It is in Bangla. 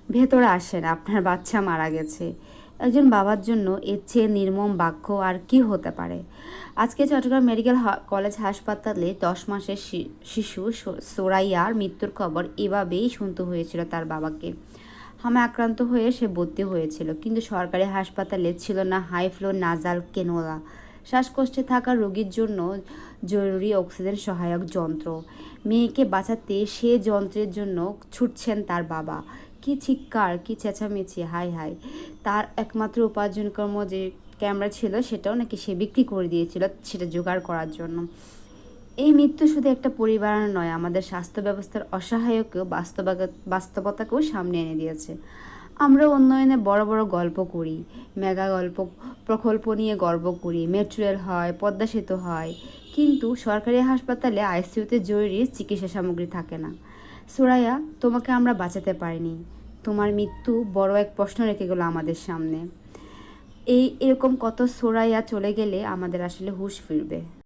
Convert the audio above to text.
ভেতরে আসেন, আপনার বাচ্চা মারা গেছে। একজন বাবার জন্য এর চেয়ে নির্মম বাক্য আর কি হতে পারে? আজকে চট্টগ্রাম মেডিকেল কলেজ হাসপাতালে 10 মাসের শিশু সোরাইয়ার মৃত্যুর খবর এভাবেই শুনতে হয়েছিল তার বাবাকে। হামে আক্রান্ত হয়ে সে ভর্তি হয়েছিল, কিন্তু সরকারি হাসপাতালে ছিল না হাই ফ্লো নাজাল কেনোলা, শ্বাসকষ্টে থাকা রোগীর জন্য জরুরি অক্সিজেন সহায়ক যন্ত্র। মেয়েকে বাঁচাতে সে যন্ত্রের জন্য ছুটছেন তার বাবা। কি চিৎকার, কি চেঁচামেচি, হায় হায়! তার একমাত্র উপার্জনকর্ম যে ক্যামেরা ছিল সেটাও নাকি সে বিক্রি করে দিয়েছিল সেটা জোগাড় করার জন্য। এই মৃত্যু শুধু একটা পরিবার নয়, আমাদের স্বাস্থ্য ব্যবস্থার অসহায়কেও বাস্তবতাকেও সামনে এনে দিয়েছে। আমরা উন্নয়নে বড় বড় গল্প করি, মেগা গল্প প্রকল্প নিয়ে গর্ব করি, মেট্রো রেল হয়, পদ্মা সেতু হয়, কিন্তু সরকারি হাসপাতালে আইসিইউতে জরুরি চিকিৎসা সামগ্রী থাকে না। সুরাইয়া, তোমাকে আমরা বাঁচাতে পারিনি। তোমার মৃত্যু বড় এক প্রশ্ন রেখে গেল আমাদের সামনে। এরকম কত সুরাইয়া চলে গেলে আমাদের আসলে হুঁশ ফিরবে?